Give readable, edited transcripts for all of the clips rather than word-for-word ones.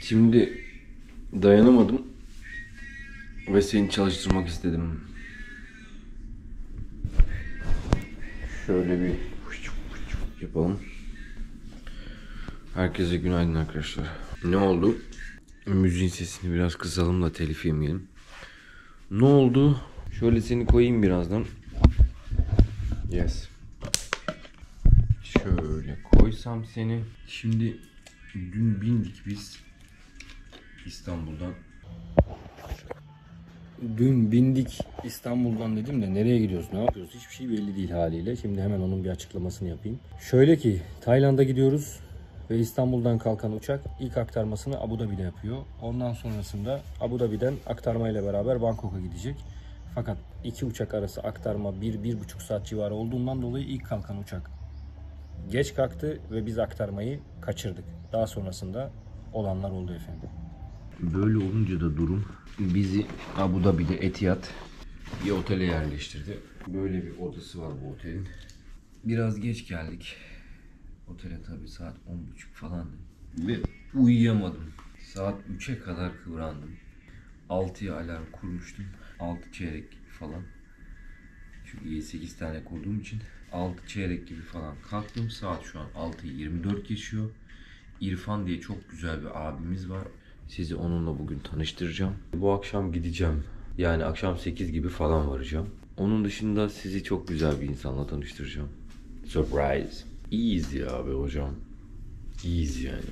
Şimdi dayanamadım ve seni çalıştırmak istedim. Şöyle bir yapalım. Herkese günaydın arkadaşlar. Ne oldu? Müziğin sesini biraz kısalım da telif yemeyelim. Ne oldu? Şöyle seni koyayım birazdan. Yes. Şöyle koysam seni. Şimdi dün bindik biz İstanbul'dan. Dün bindik İstanbul'dan dedim de nereye gidiyoruz, ne yapıyoruz hiçbir şey belli değil haliyle. Şimdi hemen onun bir açıklamasını yapayım. Şöyle ki Tayland'a gidiyoruz ve İstanbul'dan kalkan uçak ilk aktarmasını Abu Dhabi'de yapıyor. Ondan sonrasında Abu Dhabi'den aktarmayla beraber Bangkok'a gidecek. Fakat iki uçak arası aktarma 1-1,5 saat civarı olduğundan dolayı ilk kalkan uçak geç kalktı ve biz aktarmayı kaçırdık. Daha sonrasında olanlar oldu efendim. Böyle olunca da durum bizi Abu Dhabi'de Etihad bir otele yerleştirdi. Böyle bir odası var bu otelin. Biraz geç geldik. Otele tabii saat 10.30 falan ve uyuyamadım. Saat 3'e kadar kıvrandım. 6'ya alarm kurmuştum. 6 çeyrek falan. Çünkü 8 tane kurduğum için 6 çeyrek gibi falan kalktım. Saat şu an 6'yı 24 geçiyor. İrfan diye çok güzel bir abimiz var. Sizi onunla bugün tanıştıracağım. Bu akşam gideceğim. Yani akşam 8 gibi falan varacağım. Onun dışında sizi çok güzel bir insanla tanıştıracağım. Surprise. İyiyiz ya abi hocam. İyiyiz yani.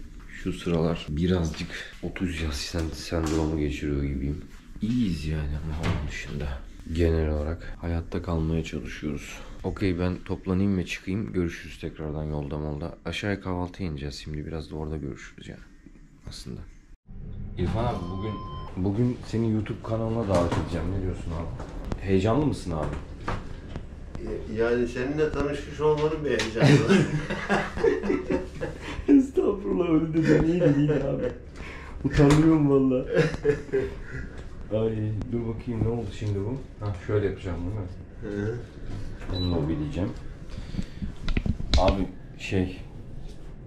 Şu sıralar birazcık 30 yaş sendromu geçiriyor gibiyim. İyiyiz yani ama onun dışında. Genel olarak hayatta kalmaya çalışıyoruz. Okey, ben toplanayım ve çıkayım. Görüşürüz tekrardan yolda. Aşağıya kahvaltıya ineceğiz şimdi. Biraz da orada görüşürüz yani. Aslında. İrfan abi bugün seni YouTube kanalına davet edeceğim. Ne diyorsun abi? Heyecanlı mısın abi? Yani seninle tanışmış olmanın bir heyecanı var. Estağfurullah, öyle de değil abi. Utanıyorum valla. Ay dur bakayım ne oldu şimdi bu? Ha şöyle yapacağım değil mi? Hı. Onunla obileyeceğim. Abi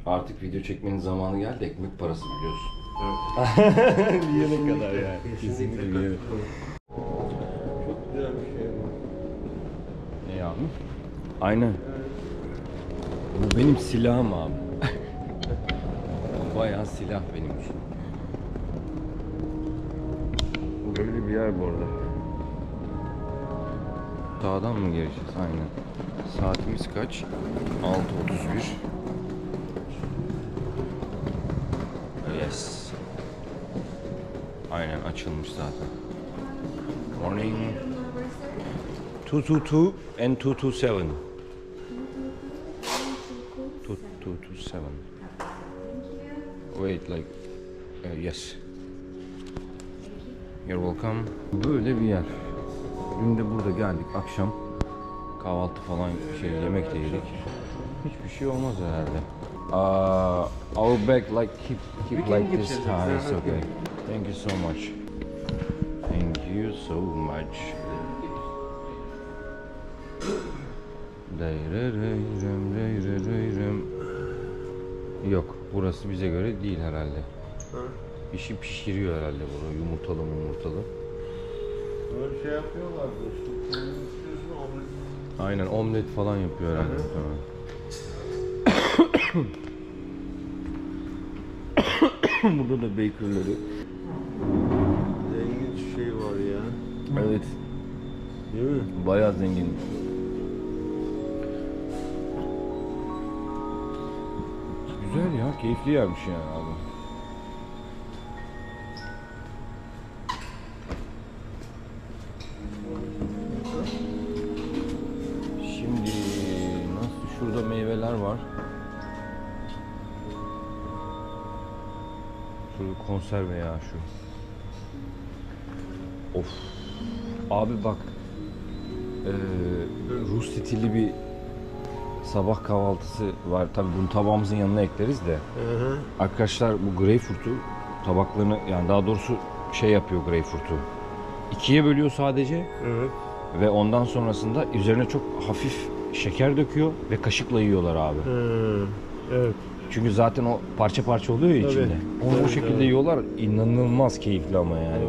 artık video çekmenin zamanı geldi. Ekmek parası biliyorsun. Evet. Bir yere kadar yani. Kesinlikle bir yere. Çok güzel bir şey bu. Ne abi? Aynen. Bu benim silahım abi. Bayağı silah benim için. Böyle bir yer bu arada. Sağdan mı gireceğiz? Aynen. Saatimiz kaç? 6:31. Yes. Aynen açılmış zaten. Morning. 222 and 227. 227. Wait, like yes. You're welcome. Böyle bir yer. Dün de burada geldik akşam. Kahvaltı falan yemek de yedik. Hiçbir şey olmaz herhalde. Our bag like keep like this. It's okay. Thank you so much. Thank you so much. Yok, burası bize göre değil herhalde. Bir şey pişiriyor herhalde burada, yumurtalı. Böyle şey yapıyorlar da işte. Omlet. Aynen, omlet falan yapıyor herhalde. Tamam. Burada da bakerları. Zengin şey var ya. Evet. Değil mi? Bayağı zengin. Güzel ya, keyifli yermiş yani abi. Şimdi nasıl, şurada meyveler var. Şurada konserve ya şu. Of. Abi bak. Rus stili bir sabah kahvaltısı var. Tabii bunu tabağımızın yanına ekleriz de. Hı. Arkadaşlar bu greyfurtu tabaklarını, yani daha doğrusu yapıyor greyfurtu. 2'ye bölüyor sadece. Evet. Ve ondan sonrasında üzerine çok hafif şeker döküyor ve kaşıkla yiyorlar abi. Hı. Evet. Çünkü zaten o parça parça oluyor ya Tabii. içinde. Onu o şekilde yiyorlar. İnanılmaz keyifli ama yani.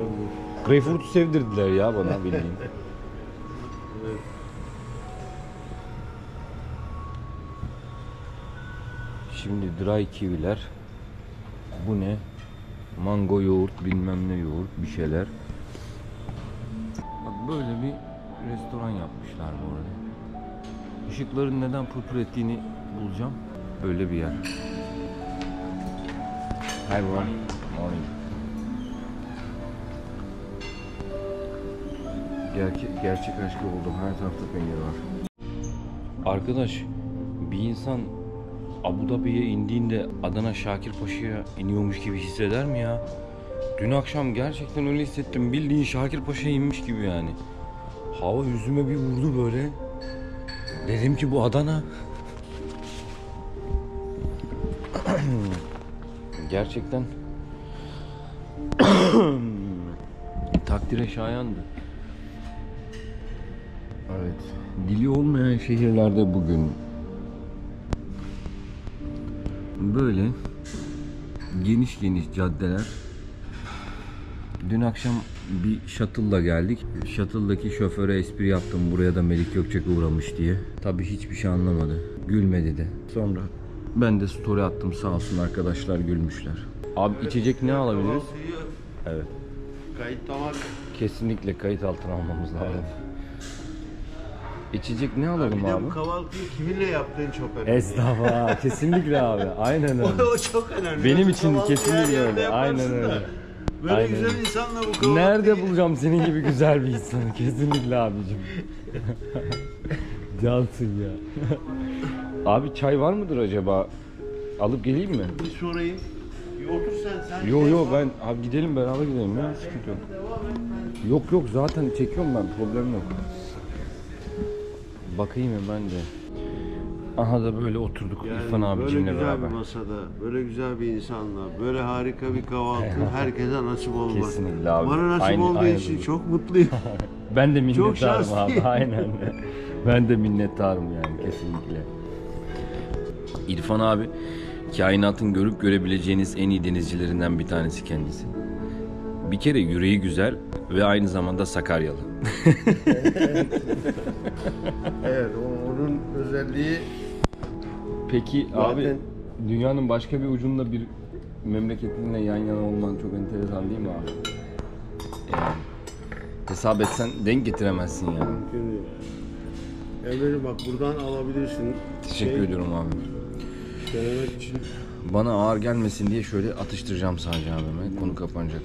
Greyfurt'u sevdirdiler ya bana bildiğin. Şimdi dry kiwiler. Bu ne? Mango yoğurt, bilmem ne yoğurt, bir şeyler. Bak böyle bir restoran yapmışlar bu arada. Işıkların neden pırpır ettiğini bulacağım. Böyle bir yer. Hi everyone. Morning. Gerçek aşkı buldum. Her tarafta peynir var. Arkadaş, bir insan Abu Dhabi'ye indiğinde Adana Şakir Paşa'ya iniyormuş gibi hisseder mi ya? Dün akşam gerçekten öyle hissettim. Bildiğin Şakir Paşa'ya inmiş gibi yani. Hava yüzüme bir vurdu böyle. Dedim ki bu Adana. Gerçekten takdire şayandı. Evet. Dili olmayan şehirlerde bugün böyle geniş geniş caddeler. Dün akşam bir shuttle'la geldik. Shuttle'daki şoföre espri yaptım. Buraya da Melik Gökçek uğramış diye. Tabii hiçbir şey anlamadı. Gülmedi de. Sonra ben de story attım, sağ olsun arkadaşlar gülmüşler. Abi içecek ne alabiliriz? Evet. Kayıtlamak. Kesinlikle kayıt altına almamız lazım. İçecek ne alalım Bir de abi? bu kahvaltıyı kiminle yaptığın çok önemli. Estağfurullah. Kesinlikle abi. Aynen öyle. O çok önemli. Benim Bu için kahvaltıyı her kesinlikle yerde öyle. yaparsın Aynen da. öyle. Böyle Aynen. güzel insanla bu kahvaltıyı... Nerede bulacağım senin gibi güzel bir insanı? Kesinlikle abicim. Cansın ya. Abi çay var mıdır acaba? Alıp geleyim mi? Bir sorayım. Bir otur sen. Yo ben abi gidelim beraber gidelim ya. Sıkıntı yok. Yok zaten çekiyorum ben, problem yok. Bakayım hemen de. Aha da böyle oturduk İrfan abicimle böyle beraber. güzel bir masada, böyle güzel bir insanla, böyle harika bir kahvaltı herkese nasip olmaz. Kesinlikle abi. Bana nasip Aynen- olduğu aynen için öyle. çok mutluyum. Ben de minnettarım şanslıyım. abi. Aynen. Ben de minnettarım yani kesinlikle. İrfan abi kainatın görüp görebileceğiniz en iyi denizcilerinden bir tanesi kendisi. Bir kere yüreği güzel ve aynı zamanda Sakaryalı. Evet, onun özelliği Peki zaten... abi dünyanın başka bir ucunda bir memleketinle yan yana olman çok enteresan değil mi abi? Yani hesap etsen denk getiremezsin yani. Mümkün değil. Emre'cim bak buradan alabilirsin. Teşekkür ediyorum abi. Denemek için. Bana ağır gelmesin diye şöyle atıştıracağım sadece abime. Konu kapanacak.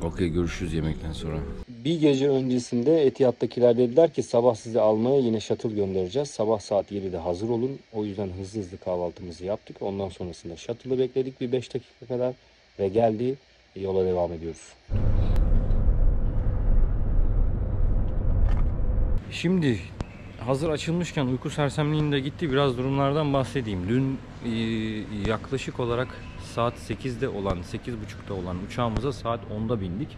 Okey, görüşürüz yemekten sonra. Bir gece öncesinde Etihad'dakiler dediler ki sabah sizi almaya yine shuttle göndereceğiz. Sabah saat 7'de hazır olun. O yüzden hızlı kahvaltımızı yaptık. Ondan sonrasında shuttle'ı bekledik bir 5 dakika kadar ve geldi. Yola devam ediyoruz. Şimdi hazır açılmışken uyku sersemliğinde gitti. Biraz durumlardan bahsedeyim. Dün yaklaşık olarak saat 8'de olan, 8.30'da olan uçağımıza saat 10'da bindik.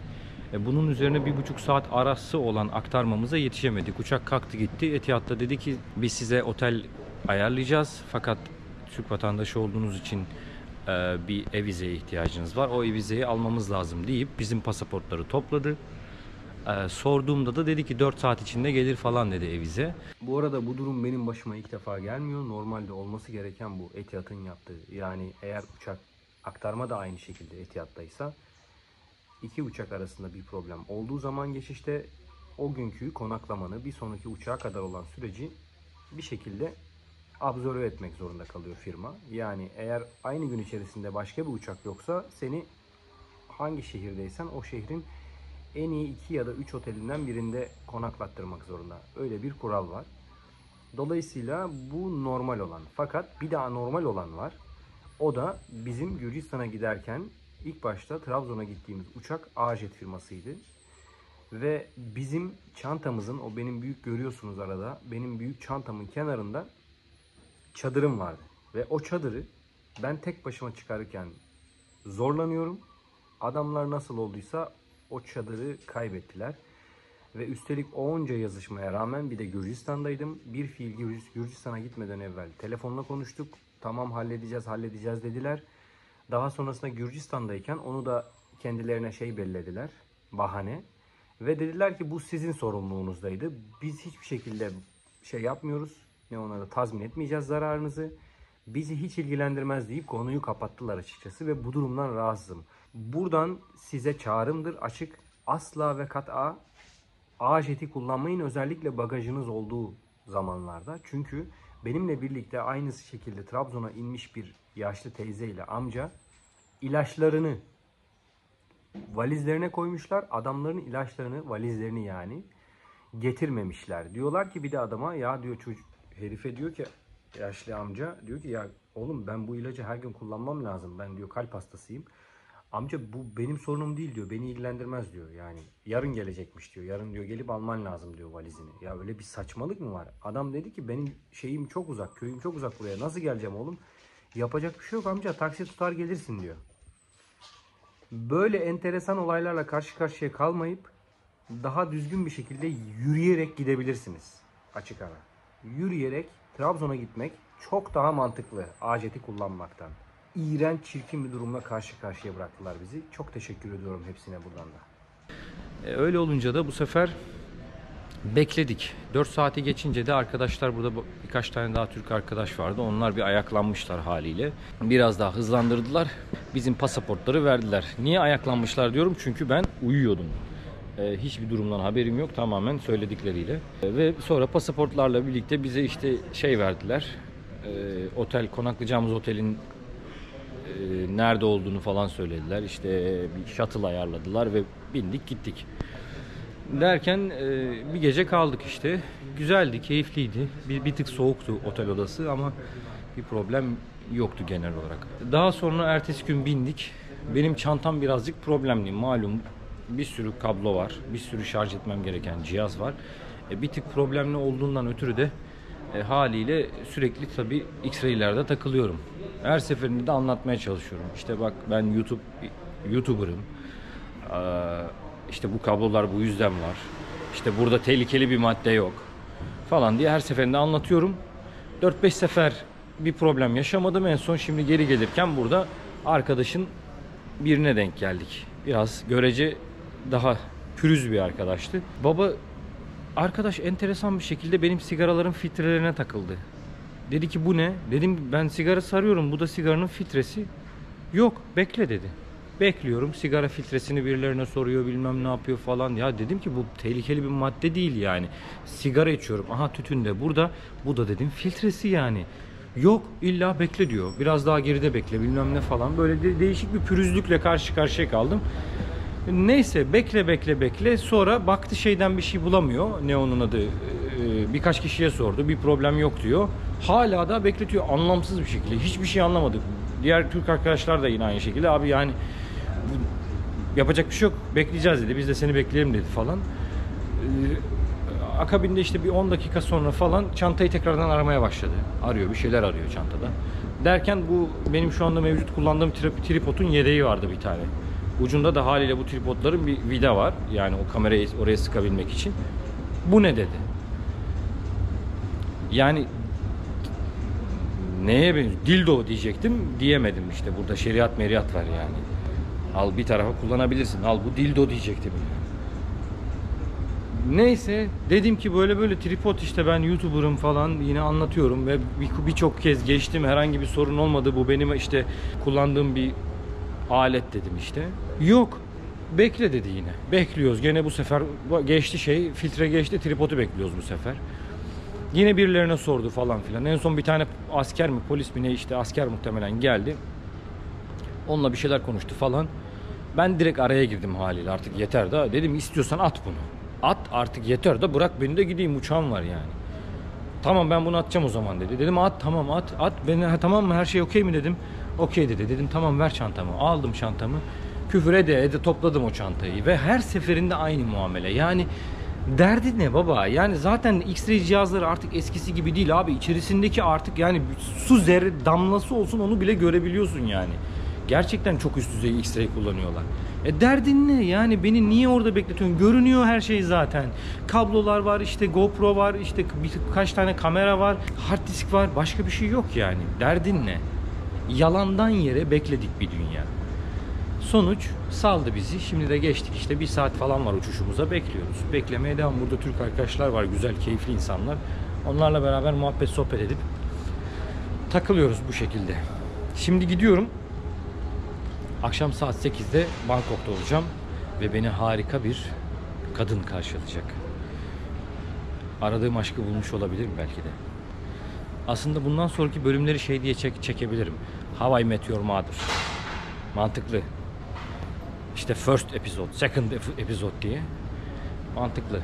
Bunun üzerine 1,5 saat arası olan aktarmamıza yetişemedik. Uçak kalktı gitti. Etihad'da dedi ki biz size otel ayarlayacağız. Fakat Türk vatandaşı olduğunuz için bir e-vizeye ihtiyacınız var. O e-vizeyi almamız lazım deyip bizim pasaportları topladı. Sorduğumda da dedi ki 4 saat içinde gelir falan dedi e-vize. Bu arada bu durum benim başıma ilk defa gelmiyor. Normalde olması gereken bu Etihad'ın yaptığı. Yani eğer uçak aktarma da aynı şekilde Etihad'daysa iki uçak arasında bir problem olduğu zaman geçişte o günkü konaklamanı bir sonraki uçağa kadar olan süreci bir şekilde absorbe etmek zorunda kalıyor firma. Yani eğer aynı gün içerisinde başka bir uçak yoksa seni hangi şehirdeysen o şehrin en iyi 2 ya da 3 otelinden birinde konaklattırmak zorunda. Öyle bir kural var. Dolayısıyla bu normal olan. Fakat bir daha normal olan var. O da bizim Gürcistan'a giderken ilk başta Trabzon'a gittiğimiz uçak A-Jet firmasıydı. Ve bizim çantamızın, o benim büyük görüyorsunuz arada, benim büyük çantamın kenarında çadırım vardı. Ve o çadırı ben tek başıma çıkarırken zorlanıyorum. Adamlar nasıl olduysa o çadırı kaybettiler. Ve üstelik o onca yazışmaya rağmen bir de Gürcistan'daydım. Bir fiil Gürcistan'a gitmeden evvel telefonla konuştuk. Tamam halledeceğiz dediler. Daha sonrasında Gürcistan'dayken onu da kendilerine bellediler. Bahane. Ve dediler ki bu sizin sorumluluğunuzdaydı. Biz hiçbir şekilde yapmıyoruz. Onları tazmin etmeyeceğiz zararınızı. Bizi hiç ilgilendirmez deyip konuyu kapattılar açıkçası ve bu durumdan rahatsızım. Buradan size çağrımdır açık. Asla ve kat'a A-Jet'i kullanmayın, özellikle bagajınız olduğu zamanlarda. Çünkü benimle birlikte aynı şekilde Trabzon'a inmiş bir yaşlı teyze ile amca ilaçlarını valizlerine koymuşlar. Adamların ilaçlarını, valizlerini yani getirmemişler. Diyorlar ki bir de adama, ya diyor herife diyor ki, yaşlı amca diyor ki, ya oğlum ben bu ilacı her gün kullanmam lazım. Ben diyor kalp hastasıyım. Amca bu benim sorunum değil diyor. Beni ilgilendirmez diyor. Yani yarın gelecekmiş diyor. Yarın diyor gelip alman lazım diyor valizini. Ya öyle bir saçmalık mı var? Adam dedi ki benim şeyim çok uzak, köyüm çok uzak buraya. Nasıl geleceğim oğlum? Yapacak bir şey yok amca. Taksi tutar gelirsin diyor. Böyle enteresan olaylarla karşı karşıya kalmayıp daha düzgün bir şekilde yürüyerek gidebilirsiniz. Açık ara. Yürüyerek Trabzon'a gitmek çok daha mantıklı A-Jet'i kullanmaktan. İğrenç, çirkin bir durumla karşı karşıya bıraktılar bizi. Çok teşekkür ediyorum hepsine buradan da. Öyle olunca da bu sefer bekledik. 4 saati geçince de arkadaşlar, burada birkaç tane daha Türk arkadaş vardı. Onlar bir ayaklanmışlar haliyle. Biraz daha hızlandırdılar. Bizim pasaportları verdiler. Niye ayaklanmışlar diyorum? Çünkü ben uyuyordum. Hiçbir durumdan haberim yok, tamamen söyledikleriyle. Ve sonra pasaportlarla birlikte bize işte verdiler. Otel, konaklayacağımız otelin nerede olduğunu falan söylediler. İşte bir shuttle ayarladılar ve bindik gittik. Derken bir gece kaldık işte. Güzeldi, keyifliydi. Bir tık soğuktu otel odası ama bir problem yoktu genel olarak. Daha sonra ertesi gün bindik. Benim çantam birazcık problemli. Malum bir sürü kablo var. Bir sürü şarj etmem gereken cihaz var. Bir tık problemli olduğundan ötürü de haliyle sürekli tabii X-ray'lerde takılıyorum. Her seferinde de anlatmaya çalışıyorum. İşte bak ben YouTuber'ım. İşte bu kablolar bu yüzden var. İşte burada tehlikeli bir madde yok falan diye her seferinde anlatıyorum. 4-5 sefer bir problem yaşamadım. En son şimdi geri gelirken burada arkadaşın birine denk geldik. Biraz görece daha pürüz bir arkadaştı. Baba arkadaş enteresan bir şekilde benim sigaraların filtrelerine takıldı. Dedi ki bu ne? Dedim ben sigara sarıyorum. Bu da sigaranın filtresi. Yok bekle dedi. Bekliyorum. Sigara filtresini birilerine soruyor, bilmem ne yapıyor falan. Ya dedim ki bu tehlikeli bir madde değil yani. Sigara içiyorum. Aha tütün de burada. Bu da dedim filtresi yani. Yok illa bekle diyor. Biraz daha geride bekle bilmem ne falan. Böyle değişik bir pürüzlükle karşı karşıya kaldım. Neyse bekle. Sonra baktı şeyden bir şey bulamıyor. Ne onun adı? Birkaç kişiye sordu. Bir problem yok diyor. Hala da bekletiyor anlamsız bir şekilde. Hiçbir şey anlamadık. Diğer Türk arkadaşlar da yine aynı şekilde. Abi yani yapacak bir şey yok. Bekleyeceğiz dedi. Biz de seni bekleyelim dedi falan. Akabinde işte bir 10 dakika sonra falan çantayı tekrardan aramaya başladı. Arıyor, bir şeyler arıyor çantada. Derken bu benim şu anda mevcut kullandığım tripodun yedeği vardı bir tane. Ucunda da haliyle bu tripodların bir vida var. Yani o kamerayı oraya sıkabilmek için. Bu ne dedi. Yani neye benziyor? Dildo diyecektim. Diyemedim işte. Burada şeriat meriyat var yani. Al bir tarafa kullanabilirsin. Al bu dildo diyecektim yani. Neyse dedim ki böyle tripod işte ben YouTuber'ım falan yine anlatıyorum ve birçok kez geçtim, herhangi bir sorun olmadı, bu benim işte kullandığım bir alet dedim işte. Yok bekle dedi yine. Bekliyoruz gene bu sefer geçti filtre geçti, tripodu bekliyoruz bu sefer. Yine birilerine sordu falan filan. En son bir tane asker mi polis mi ne işte asker muhtemelen geldi. Onunla bir şeyler konuştu falan. Ben direkt araya girdim haliyle artık yeter da dedim istiyorsan at bunu. At artık yeter de bırak beni de gideyim uçağım var yani. Tamam ben bunu atacağım o zaman dedi. Dedim at tamam at. Beni tamam mı her şey okey mi dedim. Okey dedi. Dedim tamam ver çantamı. Aldım çantamı. Küfür ede topladım o çantayı ve her seferinde aynı muamele. Yani derdi ne baba? Yani zaten X-ray cihazları artık eskisi gibi değil abi. İçerisindeki artık yani su zerre damlası olsun onu bile görebiliyorsun yani. Gerçekten çok üst düzey X-ray kullanıyorlar. Derdin ne? Yani beni niye orada bekletiyorsun? Görünüyor her şey zaten. Kablolar var, işte GoPro var, işte birkaç tane kamera var, hard disk var. Başka bir şey yok yani. Derdin ne? Yalandan yere bekledik bir dünya. Sonuç saldı bizi. Şimdi de geçtik işte, 1 saat falan var uçuşumuza, bekliyoruz. Beklemeye devam. Burada Türk arkadaşlar var, güzel, keyifli insanlar. Onlarla beraber muhabbet, sohbet edip takılıyoruz bu şekilde. Şimdi gidiyorum. Akşam saat 8'de Bangkok'ta olacağım ve beni harika bir kadın karşılayacak. Aradığım aşkı bulmuş olabilirim belki de. Aslında bundan sonraki bölümleri şey diye çekebilirim. How I Met Your Mother. Mantıklı. İşte first episode, second episode diye. Mantıklı.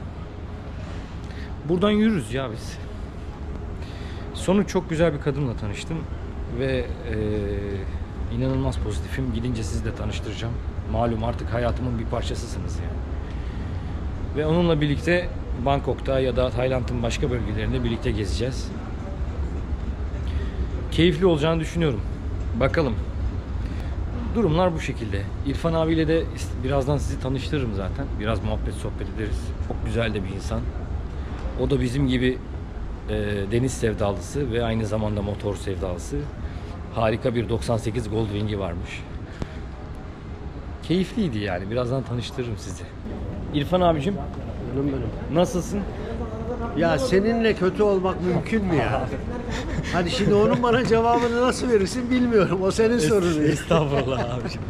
Buradan yürürüz ya biz. Sonuç çok güzel bir kadınla tanıştım ve inanılmaz pozitifim. Gidince sizi de tanıştıracağım. Malum artık hayatımın bir parçasısınız yani. Ve onunla birlikte Bangkok'ta ya da Tayland'ın başka bölgelerinde birlikte gezeceğiz. Keyifli olacağını düşünüyorum. Bakalım. Durumlar bu şekilde. İrfan abiyle de birazdan sizi tanıştırırım zaten. Biraz muhabbet, sohbet ederiz. Çok güzel de bir insan. O da bizim gibi deniz sevdalısı ve aynı zamanda motor sevdalısı. Harika bir 98 Goldwing'i varmış. Keyifliydi yani. Birazdan tanıştırırım sizi. İrfan abicim, Canım benim. nasılsın? Ya seninle kötü olmak mümkün mü ya? Hadi şimdi onun bana cevabını nasıl verirsin bilmiyorum. O senin sorunun. Estağfurullah abicim.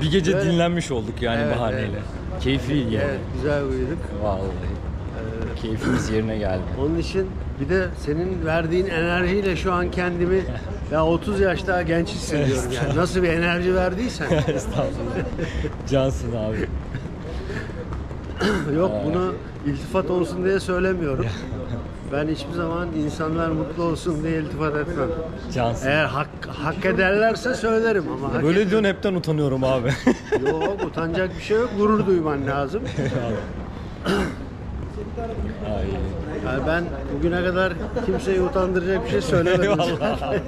Bir gece Böyle. dinlenmiş olduk yani Evet, bahaneyle. evet. Keyifliydi yani. Evet, güzel uyuduk. Vallahi. Keyfimiz yerine geldi. Onun için bir de senin verdiğin enerjiyle şu an kendimi ya 30 yaş daha genç hissediyorum yani. Nasıl bir enerji verdiysen. Estağfurullah. Cansın abi. Yok, bunu iltifat olsun diye söylemiyorum. Ben hiçbir zaman insanlar mutlu olsun diye iltifat etmem. Cansın. Eğer hak ederlerse söylerim ama Böyle diyorsun, hepten utanıyorum abi. yok, utanacak bir şey yok. Gurur duyman lazım. Ay. Yani ben bugüne kadar kimseyi utandıracak bir şey söylemedim. Eyvallah abi.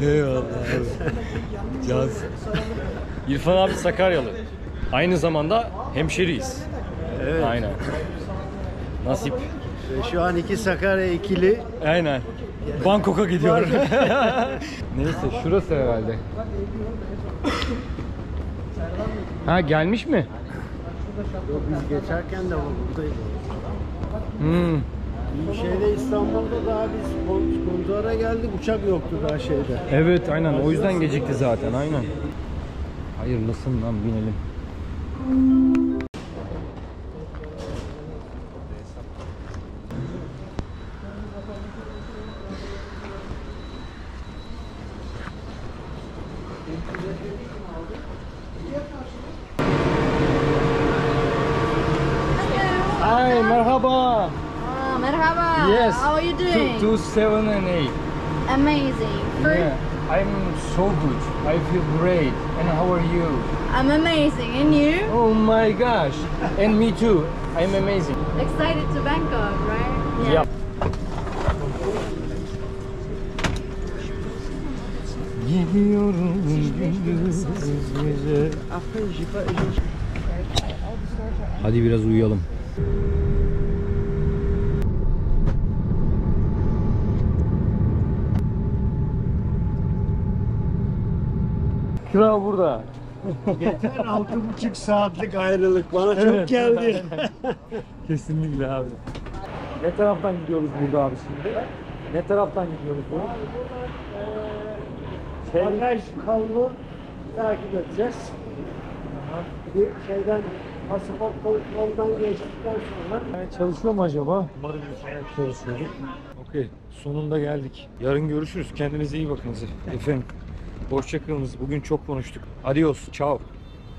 Eyvallah abi. Cansın. İrfan abi Sakaryalı. Aynı zamanda hemşeriyiz. Evet. Aynen. Nasip. Ve şu an 2 Sakarya ikili. Aynen. Bangkok'a gidiyor. Neyse, şurası herhalde. Ha, gelmiş mi? Yok, biz geçerken de buradaydı. Hmm. Şeyde, İstanbul'da daha biz kontuara geldik, uçak yoktu daha şeyde. Evet, aynen. O yüzden gecikti zaten. Aynen. Hayırlısından binelim. Hi, merhaba. Merhaba. Yes. How are you doing? 7 and 8. Amazing. First, Yeah, I'm so good. I feel great. And how are you? I'm amazing. And you? Oh my gosh. And me too. I'm amazing. Excited to Bangkok, right? Yep. Gidiyorum gündüz gece. Hadi biraz uyuyalım. Kral burada. Yeter 6,5 saatlik ayrılık bana çok geldi. Kesinlikle abi. Ne taraftan gidiyoruz burada abi şimdi? Ne taraftan gidiyoruz burada? Bagaj kalını takip edeceğiz. Bir şeyden, pasaport kontrolden geçtikten sonra Çalışıyor mu acaba? Umarım çalışıyor. Okey. Sonunda geldik. Yarın görüşürüz. Kendinize iyi bakınız efendim. Hoşça kalınız. Bugün çok konuştuk. Adios. Ciao.